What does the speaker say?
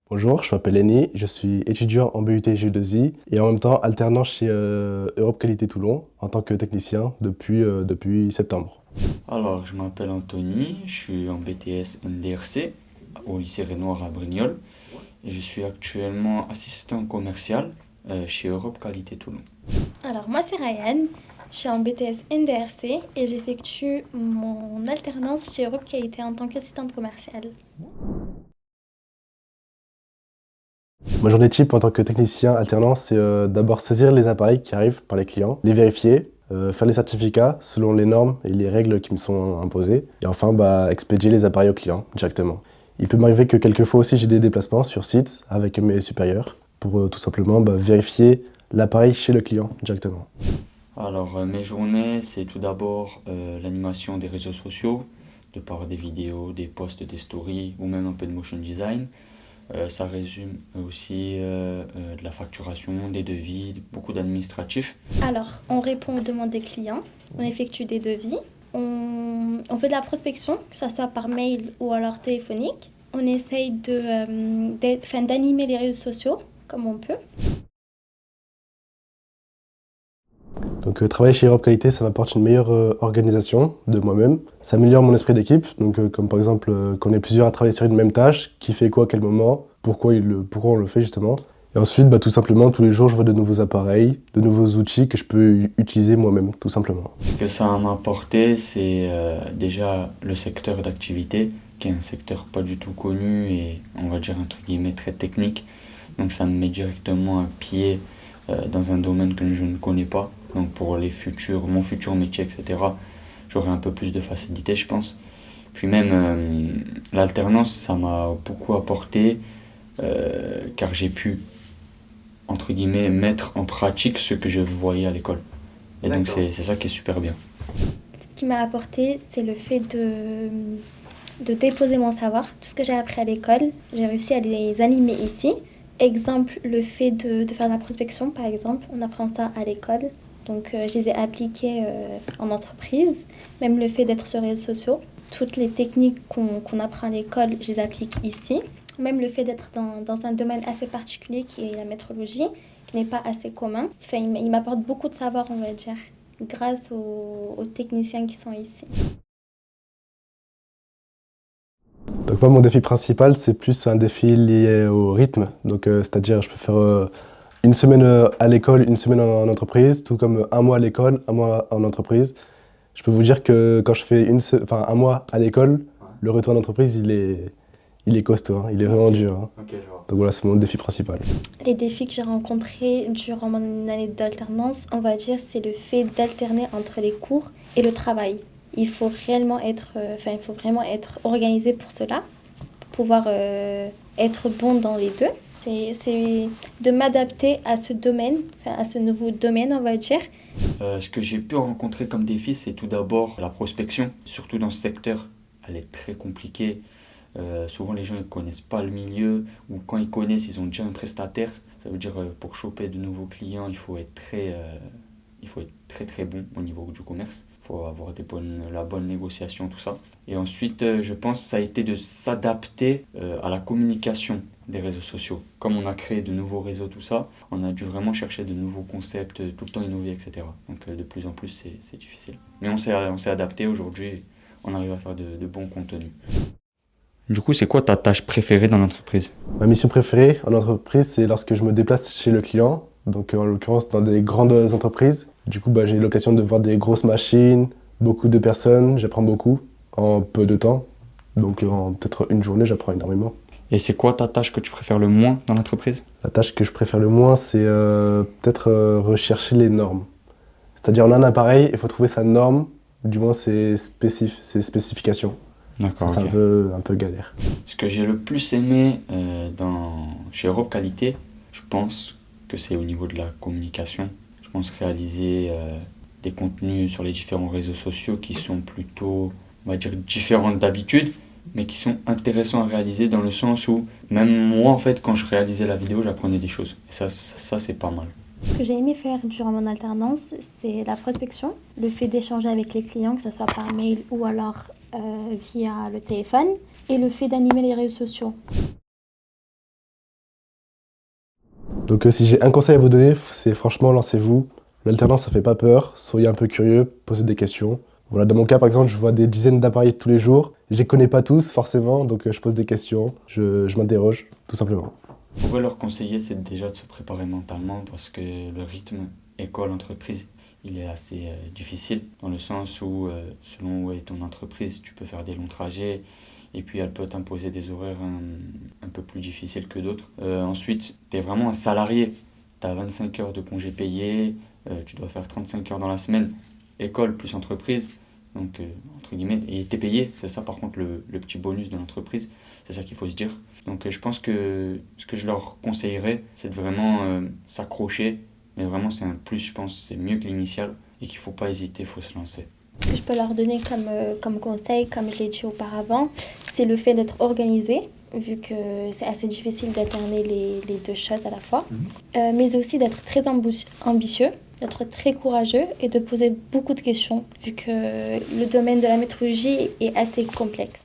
Bonjour, je m'appelle Lenny, je suis étudiant en BUT GE2I et en même temps alternant chez Europe Qualité Toulon en tant que technicien depuis septembre. Alors, je m'appelle Anthony, je suis en BTS NDRC au lycée Renoir à Brignoles et je suis actuellement assistant commercial chez Europe Qualité Toulon. Alors, moi, c'est Ryan. Je suis en BTS NDRC et j'effectue mon alternance chez Europe Qualité en tant qu'assistante commerciale. Ma journée type en tant que technicien alternant, c'est d'abord saisir les appareils qui arrivent par les clients, les vérifier, faire les certificats selon les normes et les règles qui me sont imposées et enfin expédier les appareils aux clients directement. Il peut m'arriver que quelquefois aussi j'ai des déplacements sur site avec mes supérieurs pour tout simplement vérifier l'appareil chez le client directement. Alors, mes journées, c'est tout d'abord l'animation des réseaux sociaux, de par des vidéos, des posts, des stories ou même un peu de motion design. Ça résume aussi de la facturation, des devis, beaucoup d'administratifs. Alors, on répond aux demandes des clients, on effectue des devis, on fait de la prospection, que ce soit par mail ou alors téléphonique. On essaye d'animer les réseaux sociaux comme on peut. Donc travailler chez Europe Qualité, ça m'apporte une meilleure organisation de moi-même. Ça améliore mon esprit d'équipe, donc comme par exemple qu'on est plusieurs à travailler sur une même tâche, qui fait quoi à quel moment, pourquoi on le fait justement. Et ensuite, tout simplement, tous les jours, je vois de nouveaux appareils, de nouveaux outils que je peux utiliser moi-même, tout simplement. Ce que ça m'a apporté, c'est déjà le secteur d'activité, qui est un secteur pas du tout connu et on va dire entre guillemets très technique. Donc ça me met directement un pied dans un domaine que je ne connais pas. Donc pour mon futur métier, etc., j'aurai un peu plus de facilité, je pense. Puis même l'alternance, ça m'a beaucoup apporté car j'ai pu, entre guillemets, mettre en pratique ce que je voyais à l'école. Et donc c'est ça qui est super bien. Ce qui m'a apporté, c'est le fait de déposer mon savoir. Tout ce que j'ai appris à l'école, j'ai réussi à les animer ici. Exemple, le fait de faire de la prospection, par exemple, on apprend ça à l'école. Donc, je les ai appliqués en entreprise. Même le fait d'être sur les réseaux sociaux. Toutes les techniques qu'on apprend à l'école, je les applique ici. Même le fait d'être dans un domaine assez particulier qui est la métrologie, qui n'est pas assez commun. Enfin, il m'apporte beaucoup de savoir, on va dire, grâce aux techniciens qui sont ici. Donc moi, mon défi principal, c'est plus un défi lié au rythme. Donc c'est-à-dire, je peux faire une semaine à l'école, une semaine en entreprise, tout comme un mois à l'école, un mois en entreprise. Je peux vous dire que quand je fais un mois à l'école, le retour en entreprise, il est costaud, hein, il est vraiment dur, hein. Ok, je vois. Donc voilà, c'est mon défi principal. Les défis que j'ai rencontrés durant mon année d'alternance, on va dire, c'est le fait d'alterner entre les cours et le travail. Il faut réellement il faut vraiment être organisé pour cela, pour pouvoir être bon dans les deux. C'est de m'adapter à ce domaine, à ce nouveau domaine, on va dire. Ce que j'ai pu rencontrer comme défi, c'est tout d'abord la prospection, surtout dans ce secteur. Elle est très compliquée. Souvent, les gens ne connaissent pas le milieu, ou quand ils connaissent, ils ont déjà un prestataire. Ça veut dire pour choper de nouveaux clients, il faut être très très bon au niveau du commerce. Il faut avoir la bonne négociation, tout ça. Et ensuite, je pense que ça a été de s'adapter à la communication des réseaux sociaux. Comme on a créé de nouveaux réseaux, tout ça, on a dû vraiment chercher de nouveaux concepts, tout le temps innover, etc. Donc de plus en plus, c'est difficile. Mais on s'est adapté aujourd'hui, on arrive à faire de bons contenus. Du coup, c'est quoi ta tâche préférée dans l'entreprise? Ma mission préférée en entreprise, c'est lorsque je me déplace chez le client, donc en l'occurrence dans des grandes entreprises. Du coup, j'ai l'occasion de voir des grosses machines, beaucoup de personnes, j'apprends beaucoup en peu de temps. Donc en peut-être une journée, j'apprends énormément. Et c'est quoi ta tâche que tu préfères le moins dans l'entreprise? La tâche que je préfère le moins, c'est peut-être rechercher les normes. C'est-à-dire, on a un appareil, il faut trouver sa norme, du moins ses spécifications. Ça, D'accord, c'est ok. un peu galère. Ce que j'ai le plus aimé chez Europe Qualité, je pense que c'est au niveau de la communication. Je pense réaliser des contenus sur les différents réseaux sociaux qui sont plutôt, on va dire, différents d'habitude, mais qui sont intéressants à réaliser dans le sens où, même moi, en fait, quand je réalisais la vidéo, j'apprenais des choses. Et ça c'est pas mal. Ce que j'ai aimé faire durant mon alternance, c'est la prospection, le fait d'échanger avec les clients, que ce soit par mail ou alors via le téléphone, et le fait d'animer les réseaux sociaux. Donc si j'ai un conseil à vous donner, c'est franchement lancez-vous. L'alternance, ça fait pas peur, soyez un peu curieux, posez des questions. Voilà, dans mon cas, par exemple, je vois des dizaines d'appareils tous les jours. Je les connais pas tous, forcément, donc je pose des questions, je m'interroge, tout simplement. On pourrait leur conseiller, c'est déjà de se préparer mentalement parce que le rythme école-entreprise, il est assez difficile dans le sens où, selon où est ton entreprise, tu peux faire des longs trajets et puis elle peut t'imposer des horaires un peu plus difficiles que d'autres. Ensuite, tu es vraiment un salarié. Tu as 25 heures de congés payés, tu dois faire 35 heures dans la semaine, école plus entreprise, donc entre guillemets, et tu es payé, c'est ça par contre le petit bonus de l'entreprise, c'est ça qu'il faut se dire. Donc je pense que ce que je leur conseillerais, c'est de vraiment s'accrocher, mais vraiment c'est un plus, je pense, c'est mieux que l'initial, et qu'il ne faut pas hésiter, il faut se lancer. Ce que je peux leur donner comme conseil, comme je l'ai dit auparavant, c'est le fait d'être organisé, vu que c'est assez difficile d'alterner les deux choses à la fois, mais aussi d'être très ambitieux, d'être très courageux et de poser beaucoup de questions, vu que le domaine de la métrologie est assez complexe.